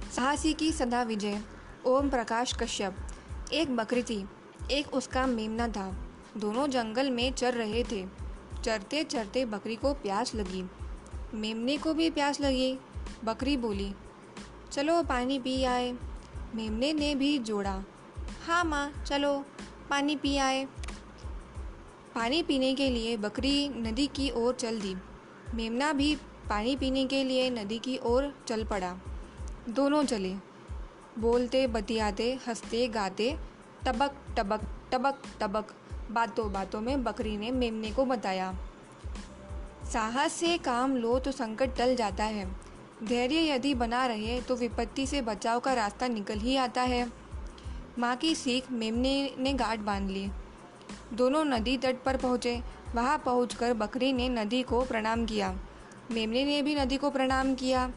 साहसी की सदा विजय। ओम प्रकाश कश्यप। एक बकरी थी, एक उसका मेमना था। दोनों जंगल में चर रहे थे। चरते चरते बकरी को प्यास लगी, मेमने को भी प्यास लगी। बकरी बोली, चलो पानी पी आए। मेमने ने भी जोड़ा, हाँ माँ चलो पानी पी आए। पानी पीने के लिए बकरी नदी की ओर चल दी। मेमना भी पानी पीने के लिए नदी की ओर चल पड़ा। दोनों चले, बोलते बतियाते हंसते गाते, टबक टबक टबक टबक। बातों बातों में बकरी ने मेमने को बताया, साहस से काम लो तो संकट टल जाता है। धैर्य यदि बना रहे तो विपत्ति से बचाव का रास्ता निकल ही आता है। माँ की सीख मेमने ने गांठ बांध ली। दोनों नदी तट पर पहुँचे। वहाँ पहुँचकर बकरी ने नदी को प्रणाम किया, मेमने ने भी नदी को प्रणाम किया।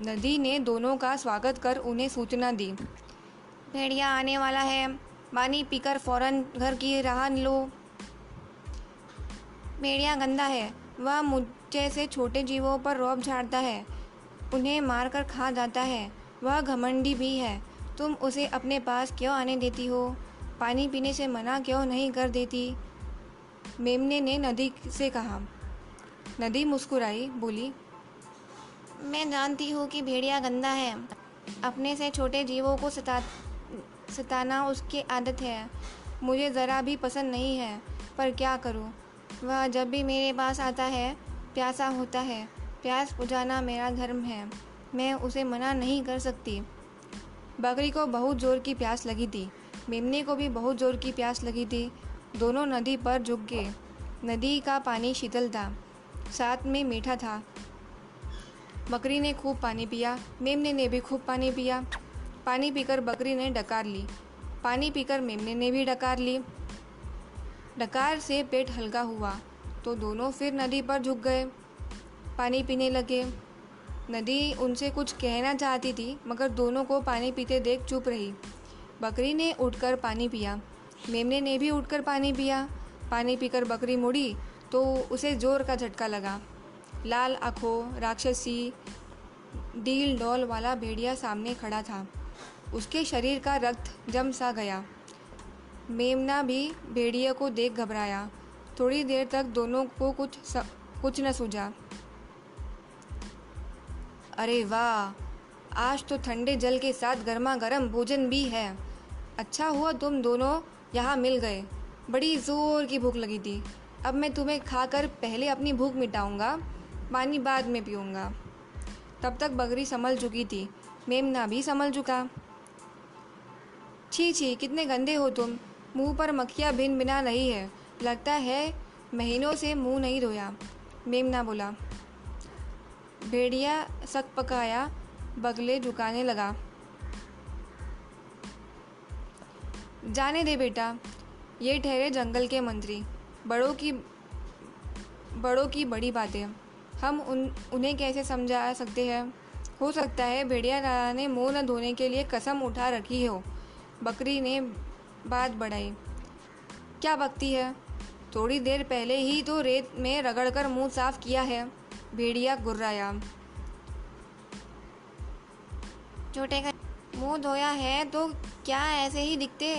नदी ने दोनों का स्वागत कर उन्हें सूचना दी, भेड़िया आने वाला है, पानी पीकर फौरन घर की राह लो। भेड़िया गंदा है, वह मुझ जैसे छोटे जीवों पर रौब झाड़ता है, उन्हें मारकर खा जाता है। वह घमंडी भी है, तुम उसे अपने पास क्यों आने देती हो? पानी पीने से मना क्यों नहीं कर देती? मेमने ने नदी से कहा। नदी मुस्कुराई, बोली, मैं जानती हूँ कि भेड़िया गंदा है, अपने से छोटे जीवों को सताना उसकी आदत है। मुझे ज़रा भी पसंद नहीं है, पर क्या करूँ? वह जब भी मेरे पास आता है प्यासा होता है। प्यास बुझाना मेरा धर्म है, मैं उसे मना नहीं कर सकती। बकरी को बहुत ज़ोर की प्यास लगी थी, मेमने को भी बहुत ज़ोर की प्यास लगी थी। दोनों नदी पर झुक गए। नदी का पानी शीतल था, साथ में मीठा था। बकरी ने खूब पानी पिया, मेमने ने भी खूब पानी पिया। पानी पीकर बकरी ने डकार ली, पानी पीकर मेमने ने भी डकार ली। डकार से पेट हल्का हुआ तो दोनों फिर नदी पर झुक गए, पानी पीने लगे। नदी उनसे कुछ कहना चाहती थी, मगर दोनों को पानी पीते देख चुप रही। बकरी ने उठकर पानी पिया, मेमने ने भी उठकर पानी पिया। पानी पीकर बकरी मुड़ी तो उसे जोर का झटका लगा। लाल आँखों, राक्षसी डील डौल वाला भेड़िया सामने खड़ा था। उसके शरीर का रक्त जम सा गया। मेमना भी भेड़िया को देख घबराया। थोड़ी देर तक दोनों को कुछ न सूझा। अरे वाह, आज तो ठंडे जल के साथ गर्मा गर्म भोजन भी है। अच्छा हुआ तुम दोनों यहाँ मिल गए, बड़ी ज़ोर की भूख लगी थी। अब मैं तुम्हें खाकर पहले अपनी भूख मिटाऊंगा, पानी बाद में पीऊँगा। तब तक बकरी संभल चुकी थी, मेमना भी संभल चुका। छी छी, कितने गंदे हो तुम, मुंह पर मक्खियाँ भिन भिना रही है, लगता है महीनों से मुंह नहीं धोया। मेमना बोला। भेड़िया सकपकाया, बगले झुकाने लगा। जाने दे बेटा, ये ठहरे जंगल के मंत्री, बड़ों की बड़ी बातें हम उन्हें कैसे समझा सकते हैं? हो सकता है भेड़िया राजा ने मुंह न धोने के लिए कसम उठा रखी हो। बकरी ने बात बढ़ाई। क्या बकती है, थोड़ी देर पहले ही तो रेत में रगड़कर मुंह साफ किया है। भेड़िया गुर्राया। छोटे का मुंह धोया है तो क्या ऐसे ही दिखते?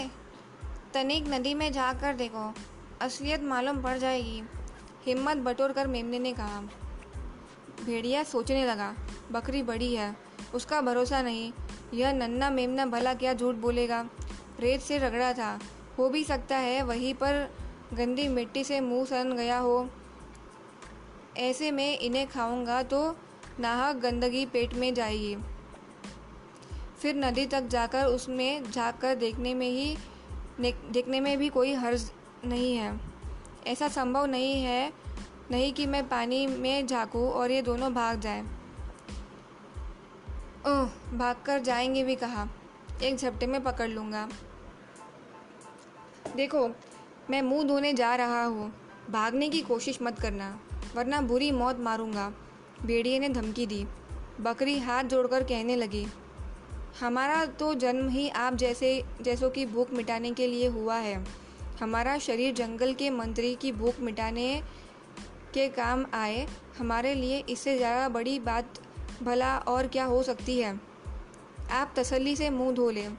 तनिक नदी में झाँक कर देखो, असलियत मालूम पड़ जाएगी। हिम्मत बटोर कर मेमने ने कहा। भेड़िया सोचने लगा, बकरी बड़ी है, उसका भरोसा नहीं। यह नन्हा मेमना भला क्या झूठ बोलेगा। रेत से रगड़ा था, हो भी सकता है वहीं पर गंदी मिट्टी से मुंह सन गया हो। ऐसे में इन्हें खाऊंगा तो नाहक गंदगी पेट में जाएगी। फिर नदी तक जाकर उसमें झाँक कर देखने में भी कोई हर्ज नहीं है। ऐसा संभव नहीं कि मैं पानी में झाँकूं और ये दोनों भाग जाएं। भागकर जाएंगे भी कहाँ, एक झपटे में पकड़ लूँगा। देखो, मैं मुंह धोने जा रहा हूँ, भागने की कोशिश मत करना, वरना बुरी मौत मारूंगा। भेड़िए ने धमकी दी। बकरी हाथ जोड़कर कहने लगी, हमारा तो जन्म ही आप जैसों की भूख मिटाने के लिए हुआ है। हमारा शरीर जंगल के मंत्री की भूख मिटाने के काम आए। हमारे लिए इससे ज़्यादा बड़ी बात भला और क्या हो सकती है? आप तसल्ली से मुंह धो लें।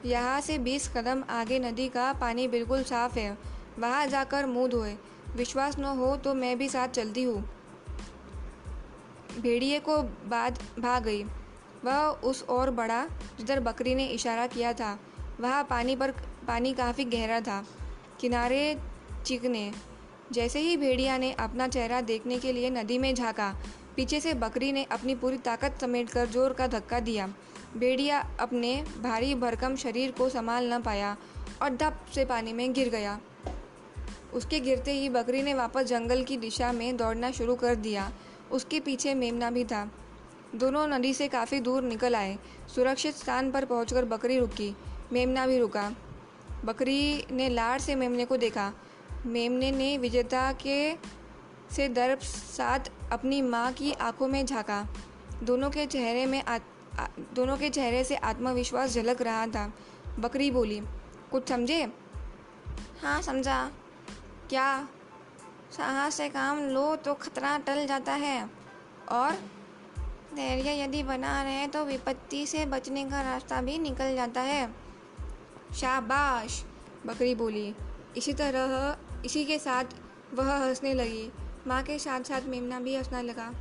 यहाँ से 20 कदम आगे नदी का पानी बिल्कुल साफ है, वहाँ जाकर मुंह धोए। विश्वास न हो तो मैं भी साथ चलती हूँ। भेड़िए को बाद भाग गई। वह उस ओर बढ़ा जिधर बकरी ने इशारा किया था। वहाँ पानी काफ़ी गहरा था, किनारे चिकने। जैसे ही भेड़िया ने अपना चेहरा देखने के लिए नदी में झाँका, पीछे से बकरी ने अपनी पूरी ताकत समेटकर जोर का धक्का दिया। भेड़िया अपने भारी भरकम शरीर को संभाल न पाया और धप से पानी में गिर गया। उसके गिरते ही बकरी ने वापस जंगल की दिशा में दौड़ना शुरू कर दिया। उसके पीछे मेमना भी था। दोनों नदी से काफ़ी दूर निकल आए। सुरक्षित स्थान पर पहुंचकर बकरी रुकी। मेमना भी रुका। बकरी ने लाड़ से मेमने को देखा। मेमने ने विजेता के से दर्प साथ अपनी माँ की आंखों में झाँका। दोनों के चेहरे से आत्मविश्वास झलक रहा था। बकरी बोली, कुछ समझे? हाँ समझा। क्या? साहस से काम लो तो खतरा टल जाता है, और धैर्य यदि बना रहे तो विपत्ति से बचने का रास्ता भी निकल जाता है। शाबाश, बकरी बोली। इसी के साथ वह हंसने लगी। माँ के साथ साथ मेमना भी हंसने लगा।